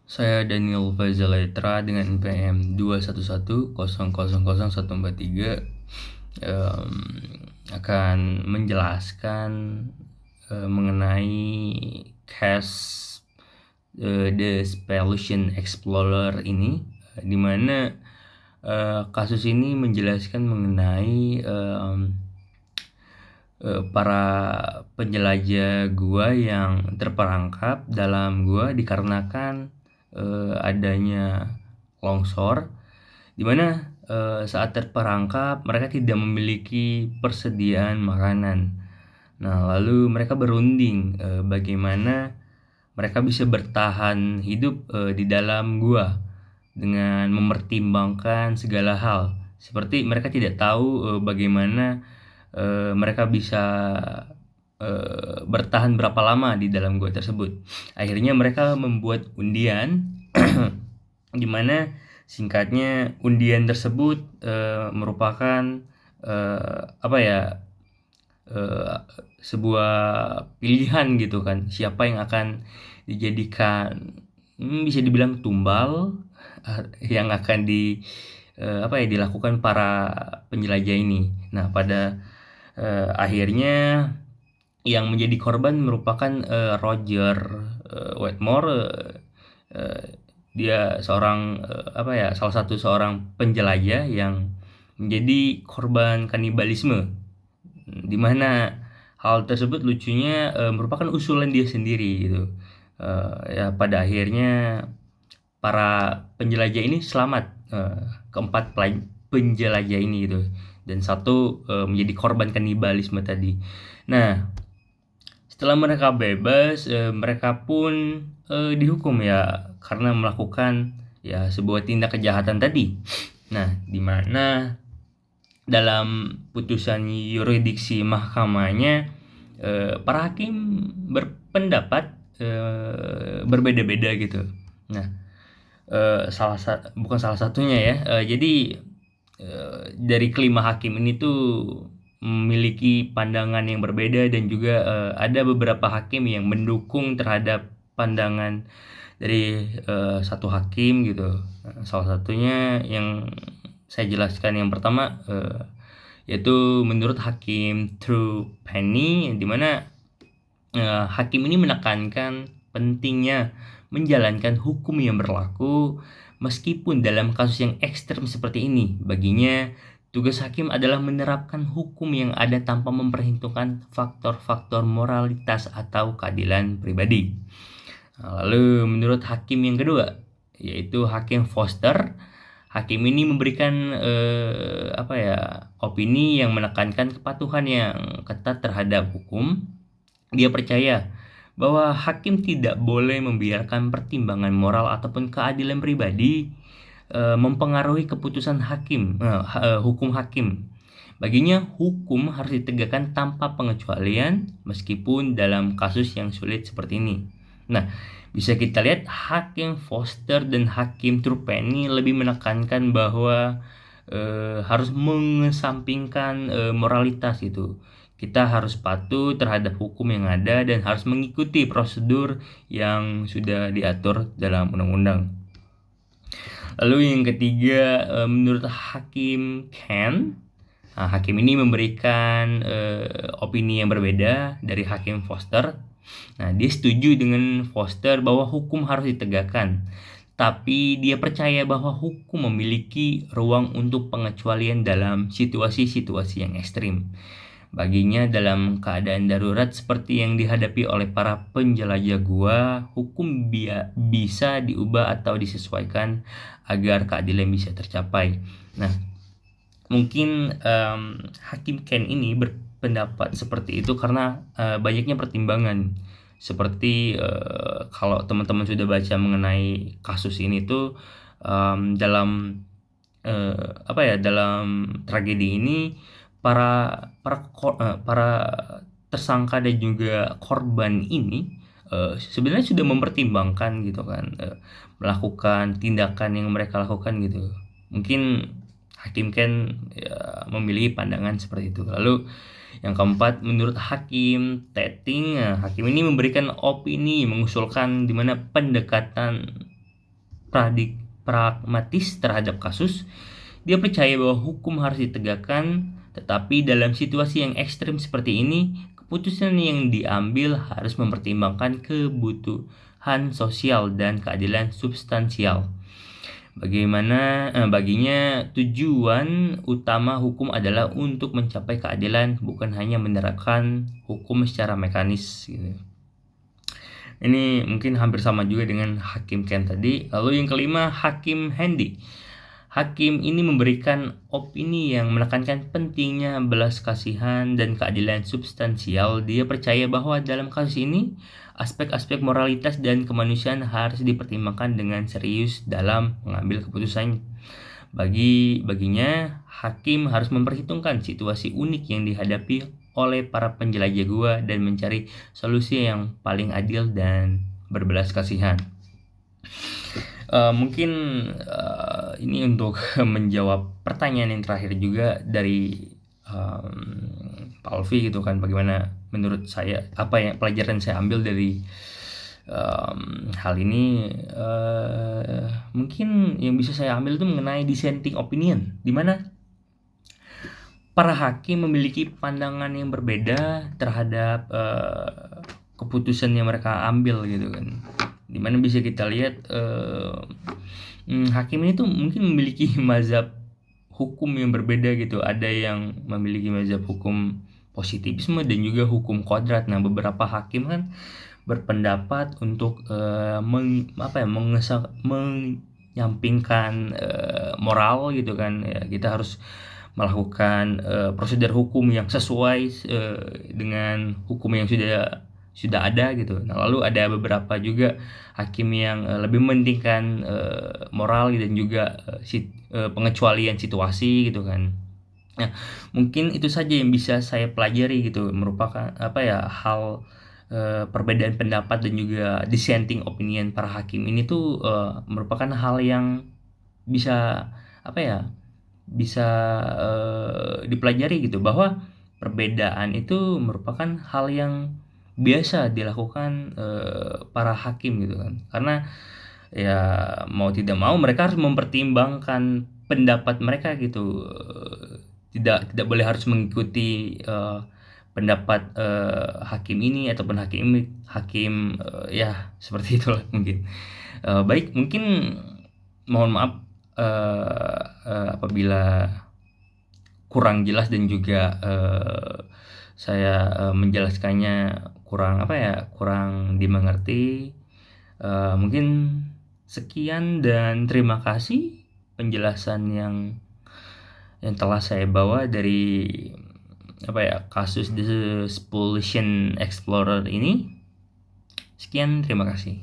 Saya Daniel Faizal Letra dengan NPM 21100000143 em, akan menjelaskan mengenai case The Spellation Explorer ini, di mana kasus ini menjelaskan mengenai para penjelajah gua yang terperangkap dalam gua dikarenakan adanya longsor, di mana saat terperangkap mereka tidak memiliki persediaan makanan. Nah, lalu mereka berunding bagaimana mereka bisa bertahan hidup di dalam gua dengan mempertimbangkan segala hal. Seperti mereka tidak tahu bagaimana mereka bisa bertahan berapa lama di dalam gua tersebut. Akhirnya mereka membuat undian di mana singkatnya undian tersebut merupakan apa ya, eh, sebuah pilihan gitu kan, siapa yang akan dijadikan bisa dibilang tumbal yang akan apa ya, dilakukan para penjelajah ini. Nah, pada akhirnya yang menjadi korban merupakan Roger Wetmore. Eh, Dia seorang apa ya, salah satu seorang penjelajah yang menjadi korban kanibalisme, di mana hal tersebut lucunya merupakan usulan dia sendiri gitu. Ya pada akhirnya para penjelajah ini selamat, keempat penjelajah ini gitu, dan satu menjadi korban kanibalisme tadi. Nah, setelah mereka bebas, mereka pun dihukum ya karena melakukan ya sebuah tindak kejahatan tadi. Nah, di mana dalam putusan yurisdiksi mahkamahnya para hakim berpendapat berbeda-beda gitu. Nah, bukan salah satunya ya. Jadi dari kelima hakim ini tuh memiliki pandangan yang berbeda, dan juga ada beberapa hakim yang mendukung terhadap pandangan dari satu hakim gitu. Salah satunya yang saya jelaskan yang pertama, yaitu menurut Hakim True Penny, di mana hakim ini menekankan pentingnya menjalankan hukum yang berlaku meskipun dalam kasus yang ekstrem seperti ini. Baginya, tugas hakim adalah menerapkan hukum yang ada tanpa memperhitungkan faktor-faktor moralitas atau keadilan pribadi. Nah, lalu menurut hakim yang kedua, yaitu Hakim Foster, hakim ini memberikan apa ya, opini yang menekankan kepatuhan yang ketat terhadap hukum. Dia percaya bahwa hakim tidak boleh membiarkan pertimbangan moral ataupun keadilan pribadi mempengaruhi keputusan hukum hakim. Baginya, hukum harus ditegakkan tanpa pengecualian meskipun dalam kasus yang sulit seperti ini. Nah, bisa kita lihat Hakim Foster dan Hakim Trupeni lebih menekankan bahwa harus mengesampingkan moralitas itu. Kita harus patuh terhadap hukum yang ada dan harus mengikuti prosedur yang sudah diatur dalam undang-undang. Lalu yang ketiga, menurut Hakim Ken, hakim ini memberikan opini yang berbeda dari Hakim Foster. Nah, dia setuju dengan Foster bahwa hukum harus ditegakkan, tapi dia percaya bahwa hukum memiliki ruang untuk pengecualian dalam situasi-situasi yang ekstrim. Baginya, dalam keadaan darurat seperti yang dihadapi oleh para penjelajah gua, hukum bisa diubah atau disesuaikan agar keadilan bisa tercapai. Nah, mungkin Hakim Ken ini berpendapat seperti itu karena banyaknya pertimbangan. Seperti kalau teman-teman sudah baca mengenai kasus ini tuh, dalam apa ya, dalam tragedi ini para para tersangka dan juga korban ini sebenarnya sudah mempertimbangkan gitu kan, melakukan tindakan yang mereka lakukan gitu. Mungkin hakim kan ya, memiliki pandangan seperti itu. Lalu yang keempat, menurut Hakim Teting, hakim ini memberikan opini mengusulkan di mana pendekatan pragmatis terhadap kasus. Dia percaya bahwa hukum harus ditegakkan, tetapi dalam situasi yang ekstrem seperti ini, keputusan yang diambil harus mempertimbangkan kebutuhan sosial dan keadilan substansial. Baginya tujuan utama hukum adalah untuk mencapai keadilan, bukan hanya menerapkan hukum secara mekanis gitu. Ini mungkin hampir sama juga dengan Hakim Ken tadi. Lalu yang kelima, Hakim Handy. Hakim ini memberikan opini yang menekankan pentingnya belas kasihan dan keadilan substansial. Dia percaya bahwa dalam kasus ini, aspek-aspek moralitas dan kemanusiaan harus dipertimbangkan dengan serius dalam mengambil keputusan. Baginya, hakim harus memperhitungkan situasi unik yang dihadapi oleh para penjelajah gua dan mencari solusi yang paling adil dan berbelas kasihan. Mungkin ini untuk menjawab pertanyaan yang terakhir juga dari Pak Alfi gitu kan, bagaimana menurut saya apa yang pelajaran saya ambil dari hal ini. Mungkin yang bisa saya ambil itu mengenai dissenting opinion, di mana para hakim memiliki pandangan yang berbeda terhadap keputusan yang mereka ambil gitu kan. Dimana bisa kita lihat hakim ini tuh mungkin memiliki mazhab hukum yang berbeda gitu. Ada yang memiliki mazhab hukum positivisme dan juga hukum kodrat. Nah, beberapa hakim kan berpendapat untuk menyampingkan moral gitu kan. Ya, kita harus melakukan prosedur hukum yang sesuai dengan hukum yang sudah ada gitu. Nah, lalu ada beberapa juga hakim yang lebih mementingkan moral dan juga pengecualian situasi gitu kan. Nah, mungkin itu saja yang bisa saya pelajari gitu, merupakan hal perbedaan pendapat dan juga dissenting opinion para hakim ini tuh merupakan hal yang bisa bisa dipelajari gitu, bahwa perbedaan itu merupakan hal yang biasa dilakukan para hakim gitu kan, karena ya mau tidak mau mereka harus mempertimbangkan pendapat mereka gitu. Tidak boleh harus mengikuti pendapat hakim ini ataupun hakim ya seperti itulah mungkin. Baik, mungkin mohon maaf apabila kurang jelas dan juga saya menjelaskannya kurang dimengerti. Mungkin sekian dan terima kasih penjelasan yang telah saya bawa dari kasus The Expulsion Explorer ini. Sekian, terima kasih.